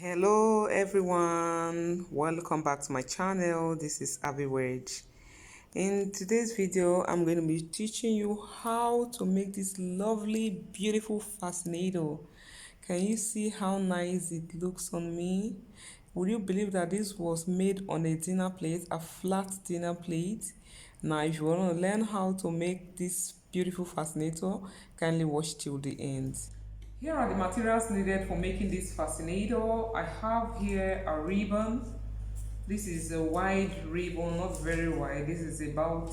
Hello everyone, welcome back to my channel. This is Ahviworld. In today's video, I'm going to be teaching you how to make this lovely, beautiful fascinator. Can you see how nice it looks on me? Would you believe that this was made on a dinner plate, a flat dinner plate? Now, if you want to learn how to make this beautiful fascinator, kindly watch till the end. Here are the materials needed for making this fascinator. I have here a ribbon. This is a wide ribbon, not very wide. This is about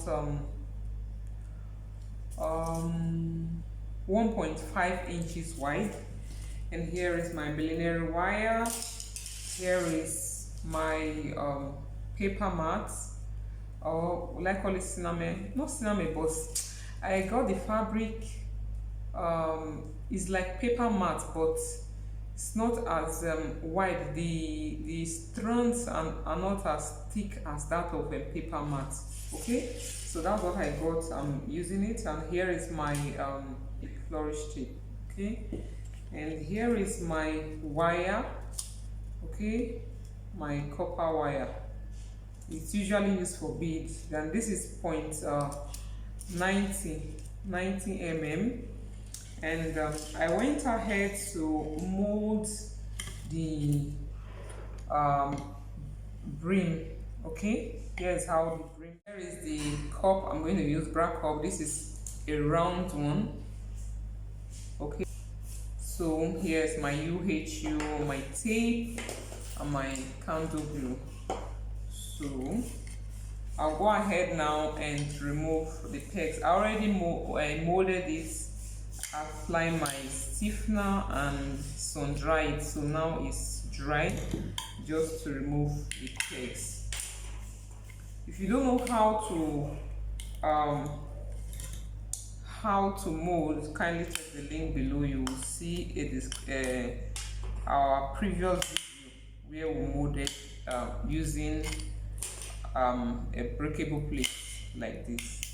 1.5 inches wide. And here is my billineary wire. Here is my paper mat, or like call it cinnamon, not cinnamon, but I got the fabric. It's like paper mat, but it's not as wide. The strands are not as thick as that of a paper mat. Okay, so that's what I got. I'm using it, and here is my flourish tape. Okay, and here is my wire. Okay, my copper wire. It's usually used for beads. Then this is point 90 mm. And I went ahead to mold the brim. Okay, here's how the brim. Here is the cup. I'm going to use black cup. This is a round one. Okay, so here's my UHU, my tape, and my candle glue. So I'll go ahead now and remove the pegs. I already molded this. I apply my stiffener and sun dry it, so now it's dry, just to remove the pegs. If you don't know how to mold, kindly check the link below. You will see it is our previous video where we molded using a breakable plate like this.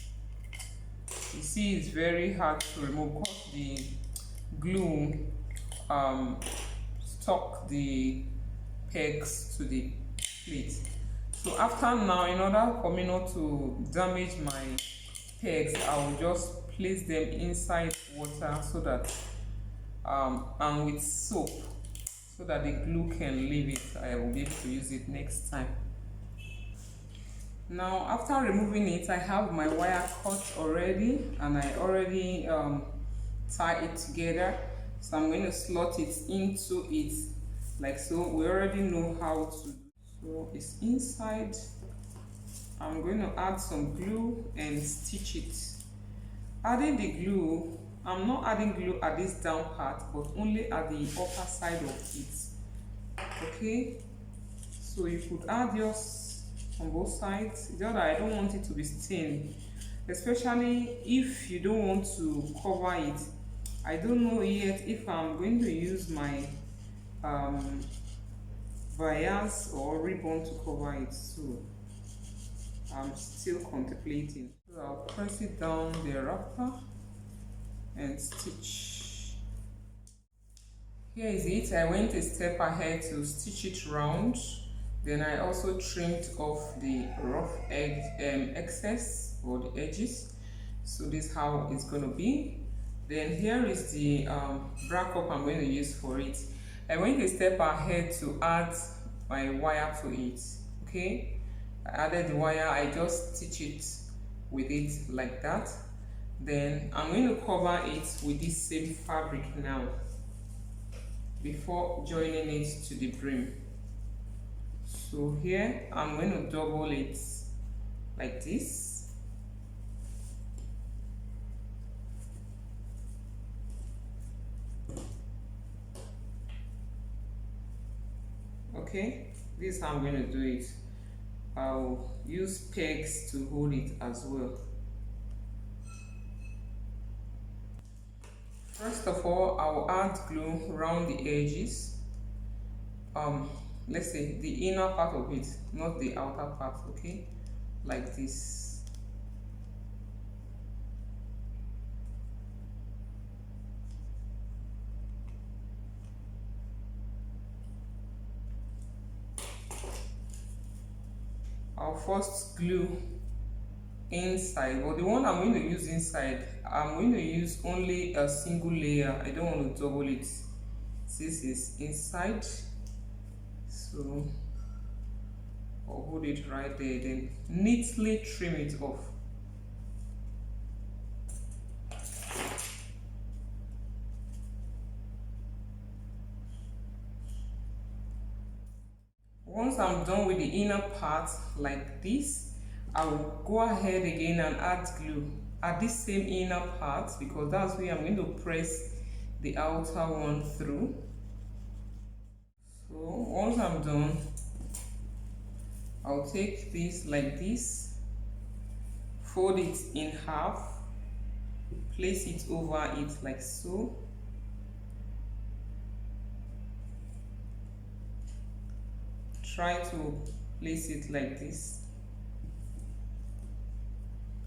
You see, it's very hard to remove because the glue stuck the pegs to the plate. So after now, in order for me not to damage my pegs, I will just place them inside water so that and with soap, so that the glue can leave it. I will be able to use it next time. Now, after removing it, I have my wire cut already, and I already tie it together. So I'm going to slot it into it like so. We already know how to do. So it's inside. I'm going to add some glue and stitch it. Adding the glue, I'm not adding glue at this down part, but only at the upper side of it. Okay, so you could add yours on both sides. It's just that I don't want it to be stained, especially if you don't want to cover it. I don't know yet if I'm going to use my bias or ribbon to cover it, so I'm still contemplating. So I'll press it down thereafter and stitch. Here is it. I went a step ahead to stitch it round. Then I also trimmed off the rough edge excess or the edges. So this is how it's going to be. Then here is the black cup I'm going to use for it. I went a step ahead to add my wire to it. Okay, I added the wire. I just stitch it with it like that. Then I'm going to cover it with this same fabric now before joining it to the brim. So here I'm going to double it like this. Okay, this is how I'm going to do it. I'll use pegs to hold it as well. First of all, I will add glue around the edges. Let's say the inner part of it, not the outer part. Okay, like this. I'll first glue inside, but the one I'm going to use inside, I'm going to use only a single layer. I don't want to double it. This is inside, so I'll hold it right there, then neatly trim it off. Once I'm done with the inner part like this, I will go ahead again and add glue at this same inner part, because that's where I'm going to press the outer one through. So once I'm done, I'll take this like this, fold it in half, place it over it like so. Try to place it like this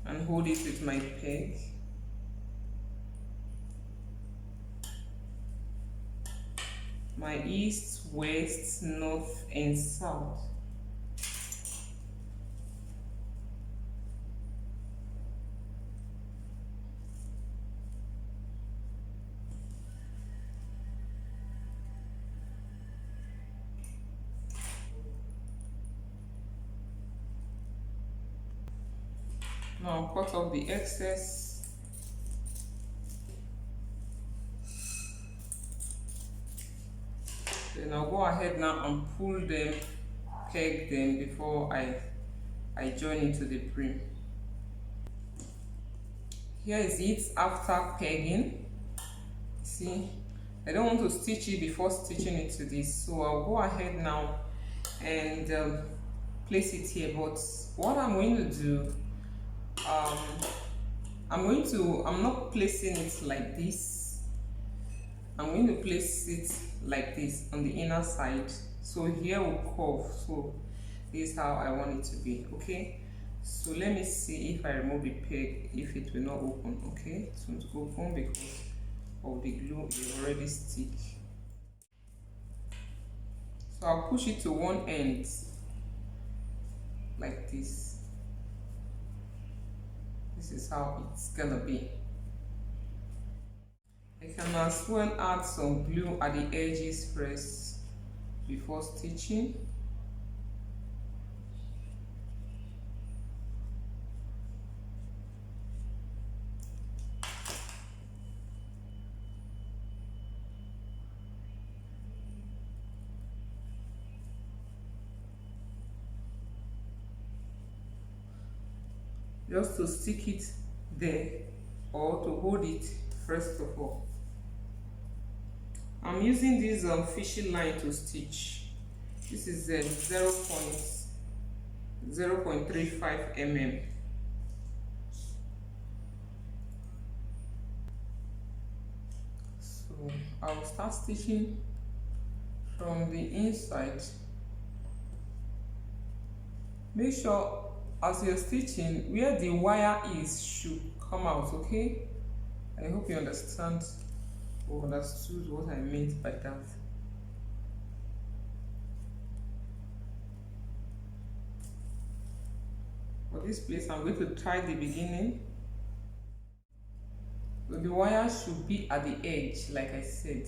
and hold it with my peg. My east, west, north and south. Now cut off the excess. Then I'll go ahead now and pull them, peg them before I join into the brim. Here is it after pegging. See, I don't want to stitch it before stitching it to this, so I'll go ahead now and place it here. But what I'm going to do, I'm not placing it like this. I'm going to place it like this on the inner side. So here will curve. So this is how I want it to be. Okay. So let me see if I remove the peg, if it will not open. Okay, it won't open because of the glue is already stick. So I'll push it to one end like this. This is how it's gonna be. I can as well add some glue at the edges first before stitching. Just to stick it there or to hold it first of all. I'm using this fishy line to stitch. This is 0.35 mm. So I'll start stitching from the inside. Make sure as you're stitching, where the wire is should come out, okay? I hope you understand or understood what I meant by that. For this place, I'm going to tie the beginning. So the wire should be at the edge, like I said.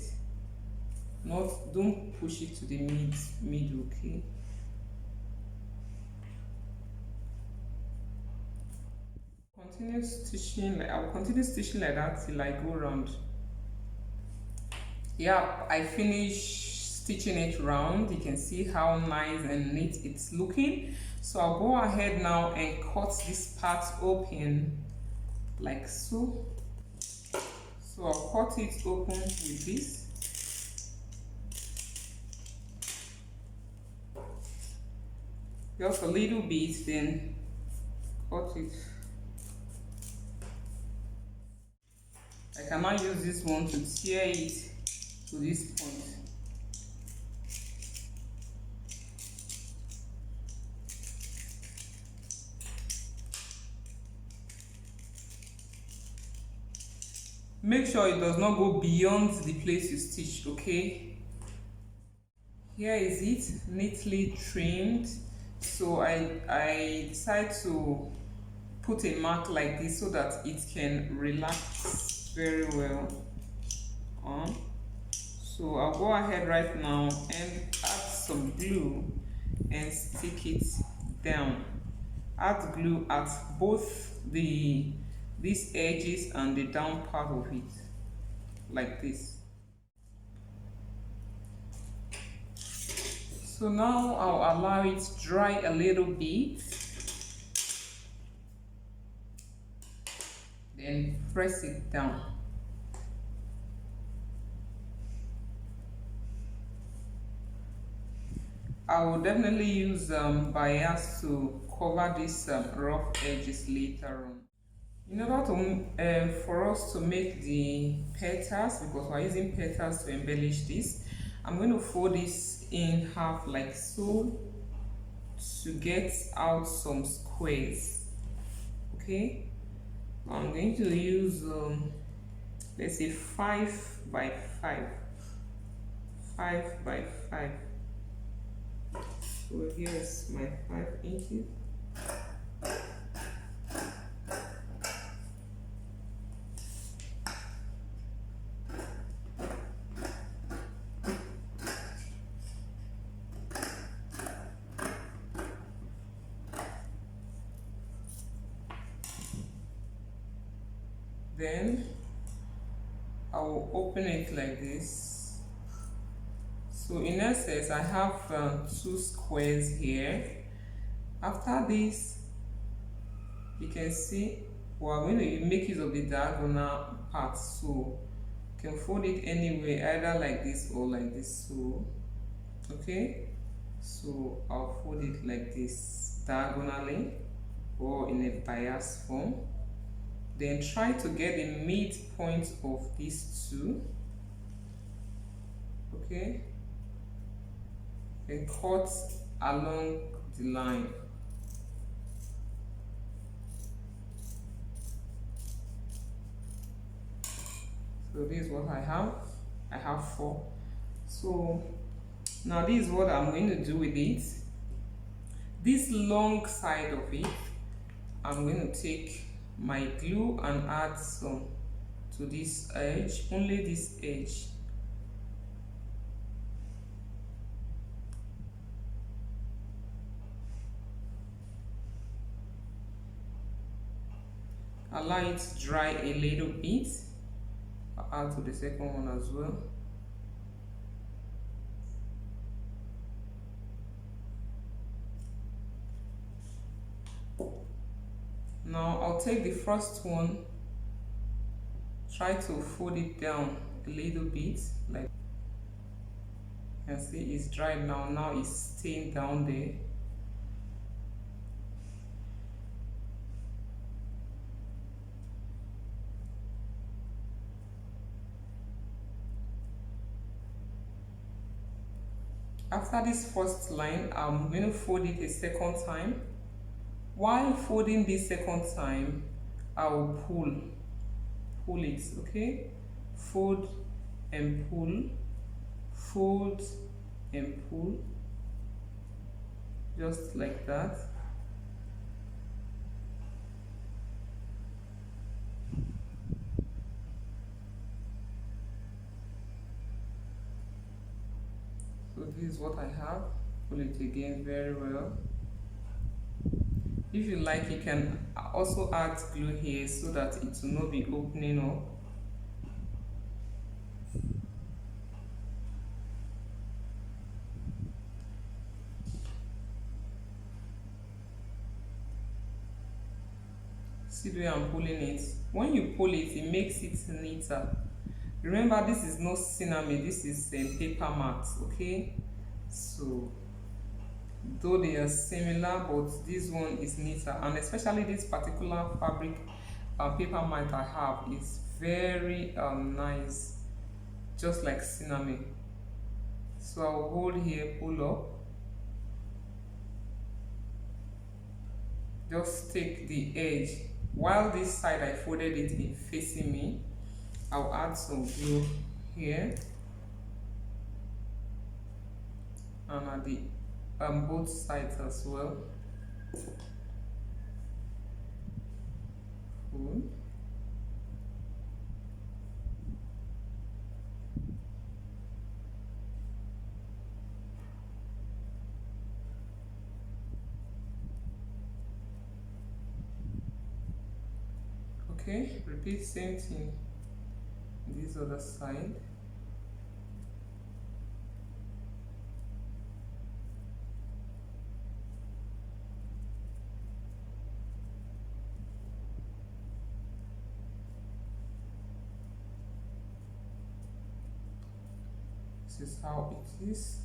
Don't push it to the middle, okay? Continue stitching, I will continue stitching like that till I go round. Yeah, I finished stitching it round. You can see how nice and neat it's looking. So I'll go ahead now and cut this part open like so. So I'll cut it open with this. Just a little bit, then cut it. I cannot use this one to tear it to this point. Make sure it does not go beyond the place you stitched, okay? Here is it, neatly trimmed. So I decide to put a mark like this so that it can relax very well on. So I'll go ahead right now and add some glue and stick it down. Add glue at both these edges and the down part of it, like this. So now I'll allow it to dry a little bit, then press it down. I will definitely use bias to cover these rough edges later on. In order to for us to make the petals, because we're using petals to embellish this, I'm going to fold this in half like so to get out some squares. Okay, I'm going to use let's say 5 by 5, 5 by 5. So here's my 5 inches. Then I will open it like this. So in essence, I have 2 squares here. After this, you can see we're going to make use of the diagonal part. So you can fold it anyway, either like this or like this. So okay, so I'll fold it like this diagonally or in a bias form. Then try to get the midpoint of these two. Okay, then cut along the line. So this is what I have. I have 4. So now this is what I'm going to do with it. This long side of it, I'm going to take my glue and add some to this edge, only this edge. Allow it to dry a little bit. I'll add to the second one as well. Now I'll take the first one, try to fold it down a little bit, like you can see it's dry now. Now it's staying down there. After this first line, I'm going to fold it a second time. While folding this second time, I will pull it, okay? Fold and pull, fold and pull, just like that. So this is what I have. Pull it again very well. If you like, you can also add glue here so that it will not be opening up. See the way I'm pulling it. When you pull it, it makes it neater. Remember, this is not cinnamon, this is paper mat, okay? So though they are similar, but this one is neater, and especially this particular fabric paper mat I have is very nice, just like cinnamon. So I'll hold here, pull up, just take the edge. While this side I folded it in facing me, I'll add some glue here and at the both sides as well. Good. Okay, repeat same thing this other side. This is how it is.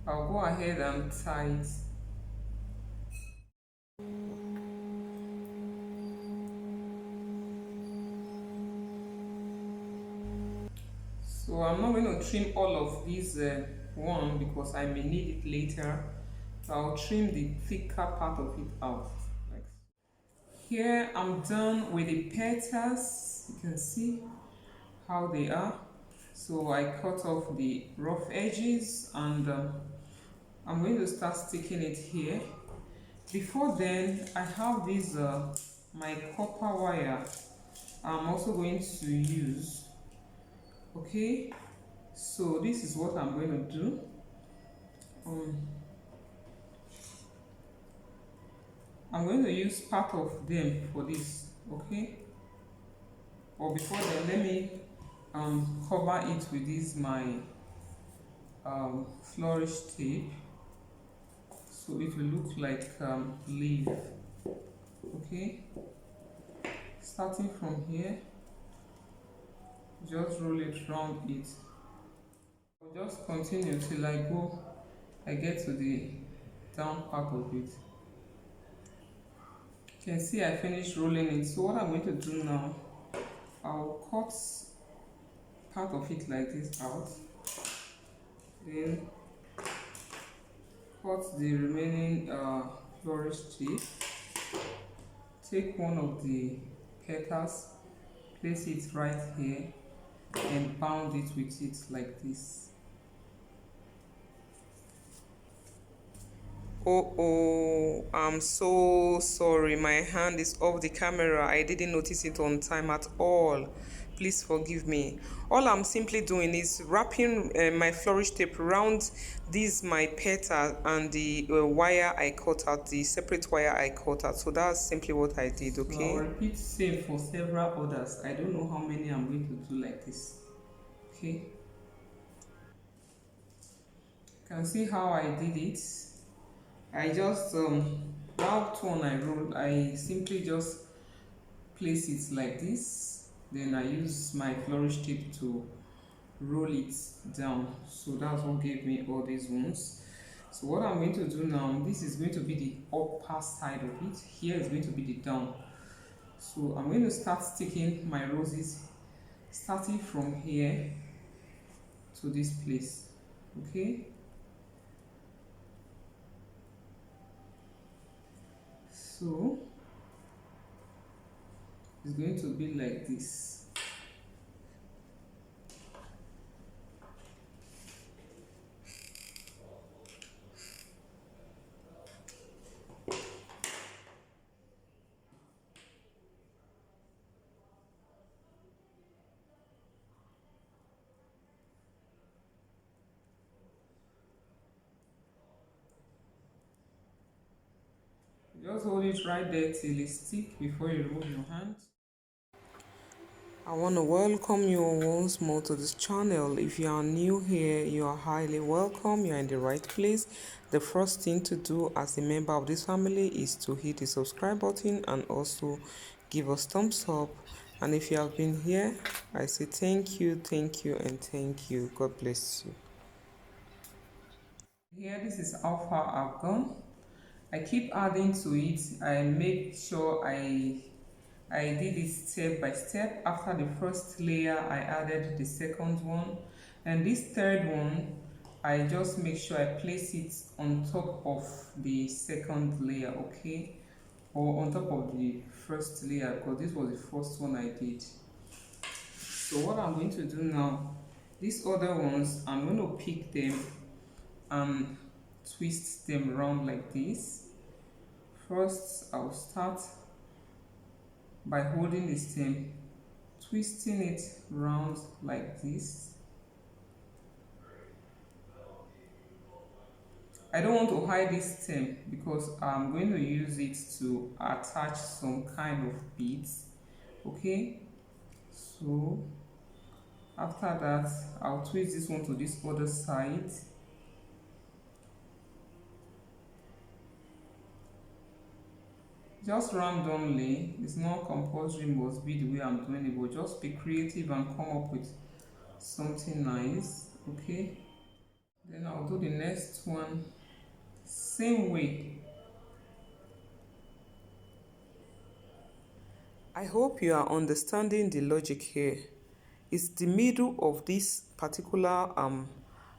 I'll go ahead and tie it. So I'm not going to trim all of these one because I may need it later. So I'll trim the thicker part of it out. Like here I'm done with the petals. You can see how they are. So I cut off the rough edges and I'm going to start sticking it here. Before then, I have this my copper wire I'm also going to use. Okay, so this is what I'm going to do. I'm going to use part of them for this. Okay, or before then, let me cover it with this my flourish tape, so it will look like leaf. Okay, starting from here, just roll it round it. I'll just continue till I get to the down part of it. You can see I finished rolling it. So what I'm going to do now, I'll cut part of it like this out, then cut the remaining flourish tape, take one of the petals, place it right here and bound it with it like this. Oh, I'm so sorry. My hand is off the camera. I didn't notice it on time at all. Please forgive me. All I'm simply doing is wrapping my flourish tape around this my petal and the wire I cut out, the separate wire I cut out. So that's simply what I did, okay? So I'll repeat same for several others. I don't know how many I'm going to do like this. Okay. You can see how I did it. I just that one I rolled, I simply just place it like this, then I use my flourish tape to roll it down. So that's what gave me all these ones. So what I'm going to do now, this is going to be the upper side of it, here is going to be the down. So I'm going to start sticking my roses starting from here to this place. Okay, so it's going to be like this. Just hold it right there till it sticks before you remove your hand. I want to welcome you once more to this channel. If you are new here, you are highly welcome. You are in the right place. The first thing to do as a member of this family is to hit the subscribe button and also give us thumbs up. And if you have been here, I say thank you, and thank you. God bless you. Here, this is how far I've gone. I keep adding to it. I make sure I I did it step by step. After the first layer, I added the second one, and this third one, I just make sure I place it on top of the second layer, okay, or on top of the first layer, because this was the first one I did. So what I'm going to do now, these other ones, I'm going to pick them and twist them around like this. First, I'll start by holding the stem, twisting it round like this. I don't want to hide this stem because I'm going to use it to attach some kind of beads, okay. So after that, I'll twist this one to this other side. Just randomly, it's not compulsory must be the way I'm doing it, but just be creative and come up with something nice, okay. Then I'll do the next one same way. I hope you are understanding the logic here. It's the middle of this particular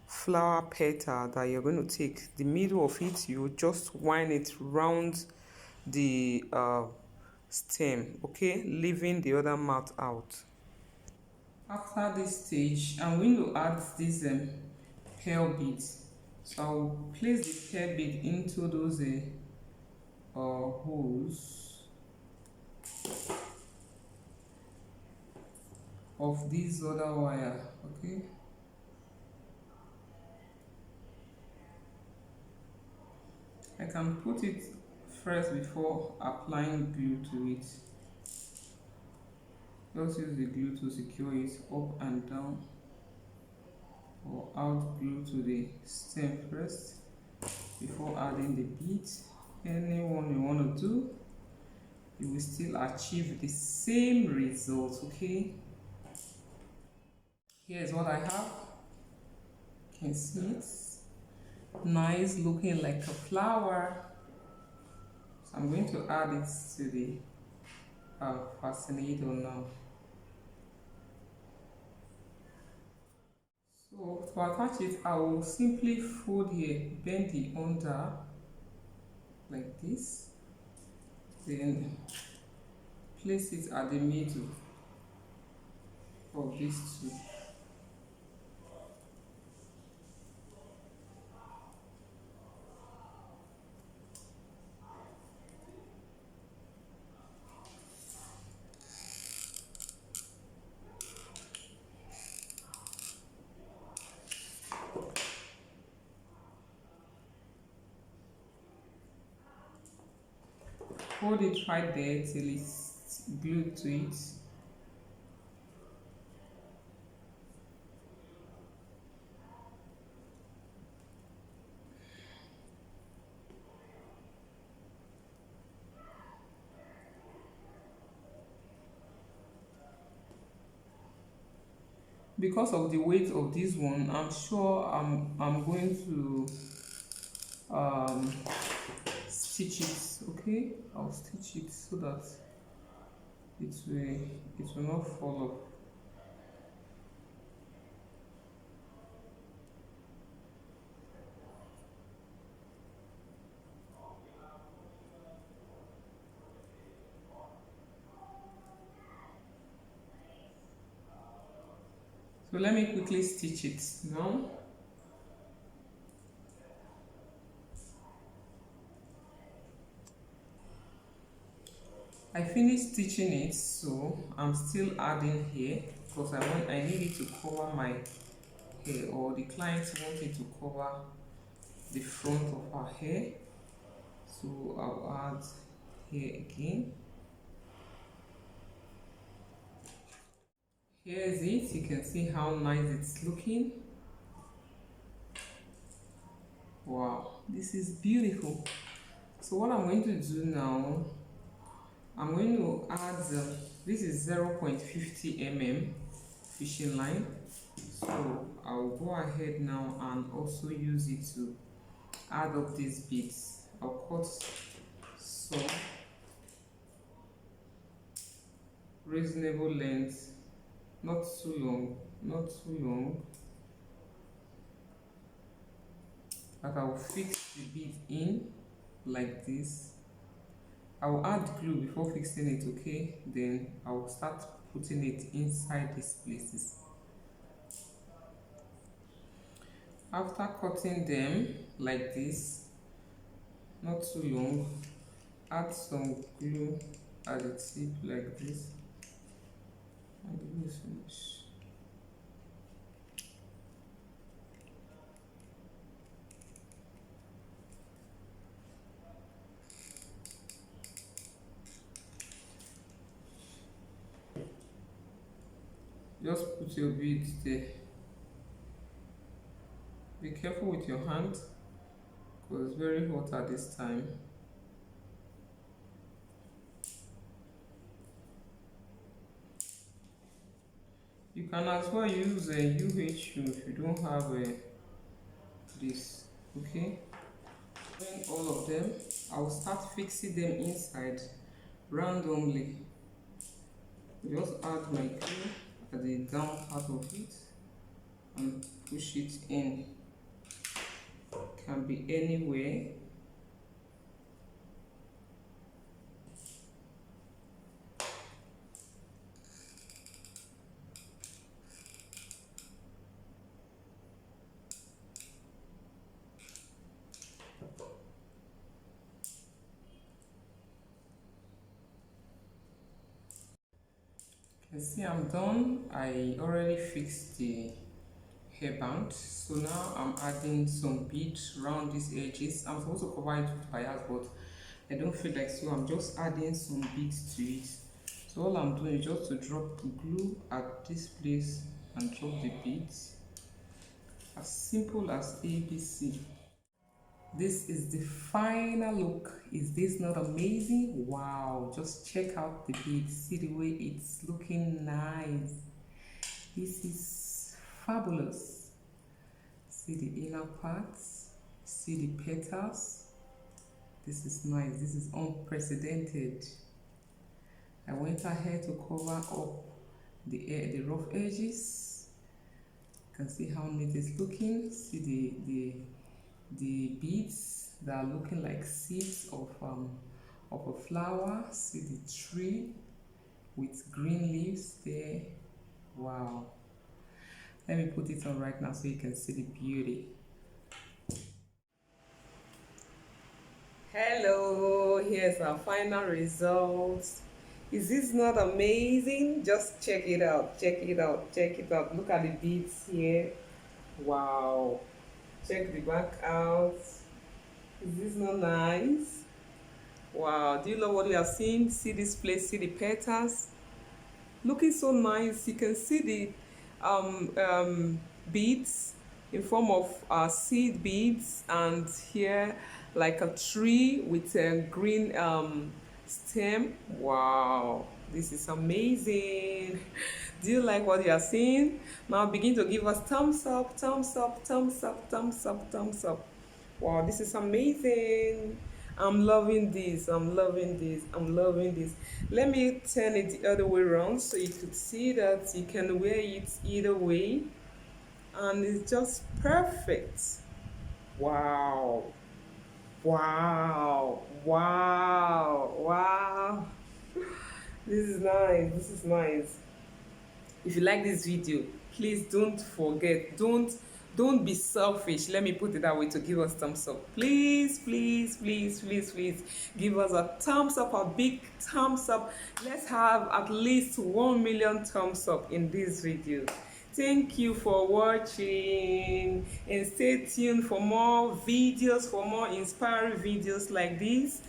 flower petal that you're going to take. The middle of it, you just wind it round the stem, okay, leaving the other mouth out. After this stage, I'm going to add this pearl beads. So I'll place the pearl bead into those holes of this other wire, okay. I can put it first before applying glue to it. Just use the glue to secure it up and down, or out glue to the stem first before adding the beads. Any one you want to do, you will still achieve the same result, okay. Here's what I have. You can see it. Nice, looking like a flower. So I'm going to add it to the fascinator now. So to attach it, I will simply fold here, bend the under like this, then place it at the middle of these two. Hold it right there till it's glued to it. Because of the weight of this one, I'm sure I'm going to stitch it, okay. I'll stitch it so that it will not fall off. So let me quickly stitch it now. I finished stitching it, so I'm still adding here because I need it to cover my hair, or the client wants it to cover the front of her hair. So I'll add here again. Here is it. You can see how nice it's looking. Wow, this is beautiful. So what I'm going to do now, I'm going to add this is 0.50 mm fishing line. So I'll go ahead now and also use it to add up these beads. I'll cut some reasonable length, not too long, not too long. Like I will fix the bead in like this. I will add glue before fixing it, okay? Then I will start putting it inside these places. After cutting them like this, not too long, add some glue at the tip like this, and the glue is finished. Just put your beads there. Be careful with your hand because it's very hot at this time. You can as well use a UHU if you don't have this, okay? Doing all of them, I'll start fixing them inside randomly. Just add my glue at the down part of it and push it in. Can be anywhere. You can see I'm done. I already fixed the hairband, so now I'm adding some beads around these edges. I'm supposed to cover it with bias, but I don't feel like, so I'm just adding some beads to it. So all I'm doing is just to drop glue at this place and drop the beads. As simple as ABC. This is the final look. Is this not amazing? Wow, just check out the beads. See the way it's looking nice. This is fabulous. See the inner parts, see the petals. This is nice. This is unprecedented. I went ahead to cover up the rough edges. You can see how neat it's looking. See the beads that are looking like seeds of a flower. See the tree with green leaves there. Wow. Let me put it on right now so you can see the beauty. Hello, here's our final result. Is this not amazing? Just check it out, check it out, check it out. Look at the beads here. Wow. Check the back out. Is this not nice? Wow, do you know what we are seeing? See this place, see the petals? Looking so nice. You can see the beads in form of seed beads, and here like a tree with a green stem. Wow, this is amazing. Do you like what you are seeing? Now begin to give us thumbs up, thumbs up, thumbs up, thumbs up, thumbs up. Wow, this is amazing. I'm loving this, I'm loving this, I'm loving this. Let me turn it the other way around so you could see that you can wear it either way, and it's just perfect. Wow, wow, wow, wow. This is nice, this is nice. If you like this video, please don't forget, don't be selfish. Let me put it that way, to give us thumbs up. Please, please, please, please, please give us a thumbs up, a big thumbs up. Let's have at least 1 million thumbs up in this video. Thank you for watching, and stay tuned for more videos, for more inspiring videos like this.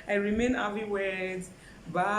I remain Ahviworld. Bye.